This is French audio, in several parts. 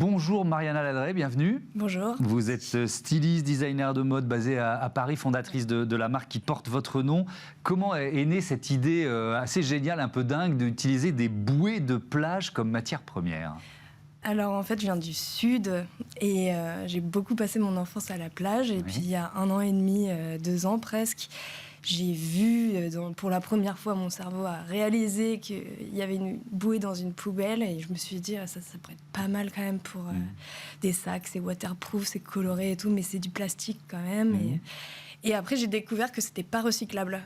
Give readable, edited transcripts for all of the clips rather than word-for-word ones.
Bonjour Mariana Ladré, bienvenue. Bonjour. Vous êtes styliste, designer de mode basée à Paris, fondatrice de la marque qui porte votre nom. Comment est née cette idée assez géniale, un peu dingue, d'utiliser des bouées de plage comme matière première ? Alors en fait, je viens du Sud et j'ai beaucoup passé mon enfance à la plage. Et puis il y a 1 an et demi, 2 ans presque, j'ai vu pour la première fois, mon cerveau a réalisé qu'il y avait une bouée dans une poubelle. Et je me suis dit, ça pourrait être pas mal quand même pour des sacs. C'est waterproof, c'est coloré et tout, mais c'est du plastique quand même. Et après, j'ai découvert que c'était pas recyclable.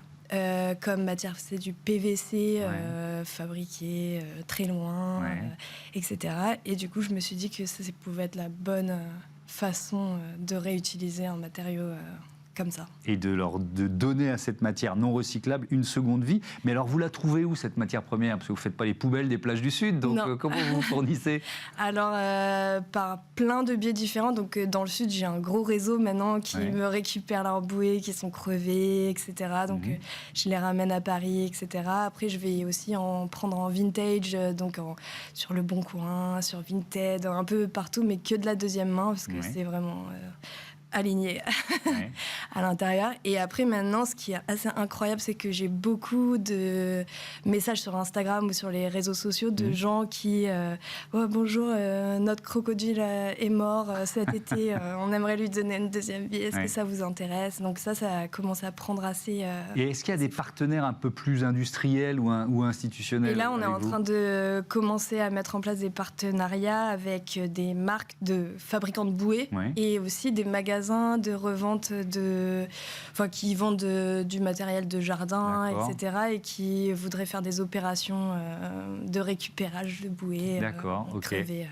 Comme matière, c'est du PVC fabriqué très loin, etc. Et du coup, je me suis dit que ça pouvait être la bonne façon de réutiliser un matériau comme ça. Et de donner à cette matière non recyclable une seconde vie. Mais alors, vous la trouvez où, cette matière première ? Parce que vous ne faites pas les poubelles des plages du Sud, donc comment vous fournissez ? Alors, par plein de biais différents. Donc, dans le Sud, j'ai un gros réseau maintenant qui me récupère leurs bouées qui sont crevées, etc. Donc, je les ramène à Paris, etc. Après, je vais aussi en prendre en vintage, donc sur Le Bon Coin, sur Vinted, un peu partout, mais que de la deuxième main, parce que c'est vraiment... aligné à l'intérieur. Et après, maintenant, ce qui est assez incroyable, c'est que j'ai beaucoup de messages sur Instagram ou sur les réseaux sociaux de gens qui bonjour, notre crocodile est mort cet été, on aimerait lui donner une deuxième vie, est-ce que ça vous intéresse ? Donc ça commence à prendre assez... Et est-ce qu'il y a des partenaires un peu plus industriels ou institutionnels ? Et là, on est en train de commencer à mettre en place des partenariats avec des marques de fabricants de bouées et aussi des magasins de revente qui vendent du matériel de jardin, etc. et qui voudraient faire des opérations de récupérage de bouées crevées.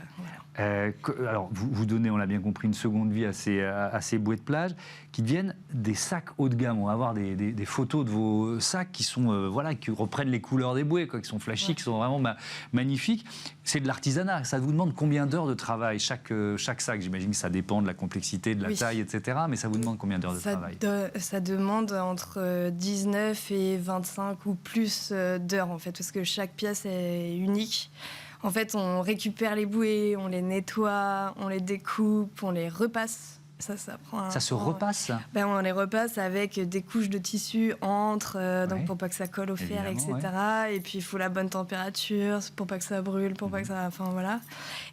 Alors, vous donnez, on l'a bien compris, une seconde vie à ces bouées de plage qui deviennent des sacs haut de gamme. On va avoir des photos de vos sacs qui sont qui reprennent les couleurs des bouées, qui sont flashy, qui sont vraiment magnifiques. C'est de l'artisanat. Ça vous demande combien d'heures de travail chaque sac ? J'imagine que ça dépend de la complexité, de la taille, etc. Mais ça vous demande combien d'heures de travail ? Ça demande entre 19 et 25 ou plus d'heures, en fait, parce que chaque pièce est unique. En fait, on récupère les bouées, on les nettoie, on les découpe, on les repasse. Ça prend ça se repasse ? On les repasse avec des couches de tissu entre, donc pour pas que ça colle au fer, etc. Et puis il faut la bonne température pour pas que ça brûle, pour pas que ça... Enfin voilà.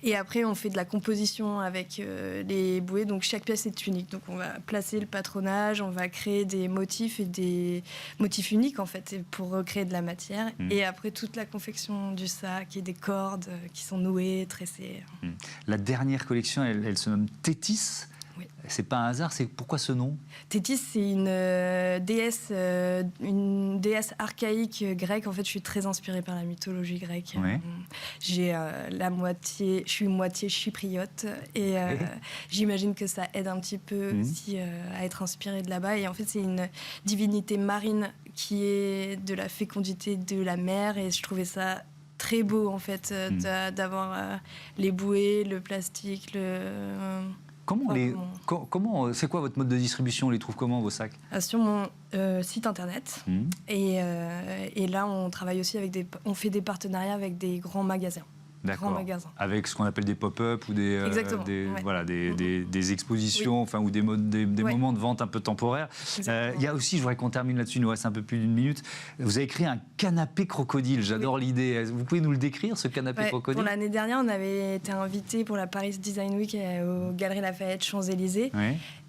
Et après on fait de la composition avec les bouées, donc chaque pièce est unique. Donc on va placer le patronage, on va créer des motifs et des motifs uniques en fait pour recréer de la matière. Et après toute la confection du sac et des cordes qui sont nouées, tressées. La dernière collection, elle se nomme Thétis. Oui. C'est pas un hasard, c'est pourquoi ce nom ? Thétis, c'est une déesse archaïque grecque. En fait, je suis très inspirée par la mythologie grecque. Je suis moitié chypriote et j'imagine que ça aide un petit peu aussi à être inspirée de là-bas. Et en fait, c'est une divinité marine qui est de la fécondité de la mer et je trouvais ça très beau en fait d'avoir les bouées, le plastique, Comment c'est quoi votre mode de distribution ? On les trouve comment, vos sacs ? Sur mon site internet. Et là, on travaille aussi on fait des partenariats avec des grands magasins. D'accord. Avec ce qu'on appelle des pop-up ou des expositions, ou des moments de vente un peu temporaires. Il y a aussi, je voudrais qu'on termine là-dessus, il nous reste un peu plus d'1 minute. Vous avez créé un canapé crocodile, j'adore l'idée. Vous pouvez nous le décrire, ce canapé crocodile ? Pour l'année dernière, on avait été invités pour la Paris Design Week aux Galeries Lafayette Champs-Élysées.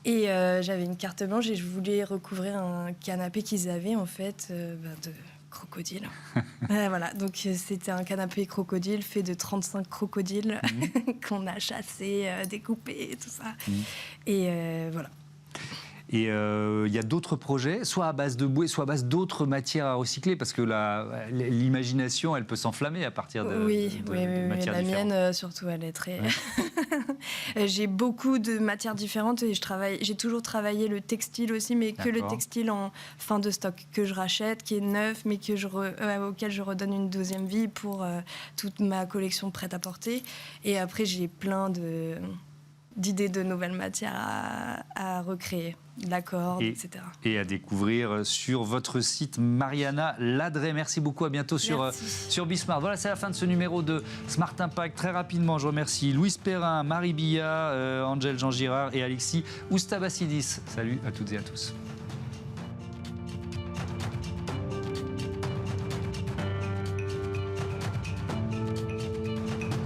Et j'avais une carte blanche et je voulais recouvrir un canapé qu'ils avaient en fait de crocodile. Voilà, donc c'était un canapé crocodile fait de 35 crocodiles qu'on a chassés, découpés, tout ça. Et voilà. Et il y a d'autres projets, soit à base de bouée, soit à base d'autres matières à recycler, parce que l'imagination, elle peut s'enflammer à partir de matières la différentes. mienne, surtout, elle est très... J'ai beaucoup de matières différentes et j'ai toujours travaillé le textile aussi, mais que le textile en fin de stock, que je rachète, qui est neuf, mais auquel je redonne une deuxième vie pour toute ma collection prête à porter. Et après, j'ai plein d'idées de nouvelles matières à recréer, de la corde, etc. Et à découvrir sur votre site Mariana Ladré. Merci beaucoup, à bientôt sur Bismart. Voilà, c'est la fin de ce numéro de Smart Impact. Très rapidement, je remercie Louise Perrin, Marie Billa, Angèle Jean Girard et Alexis Oustabassidis. Salut à toutes et à tous.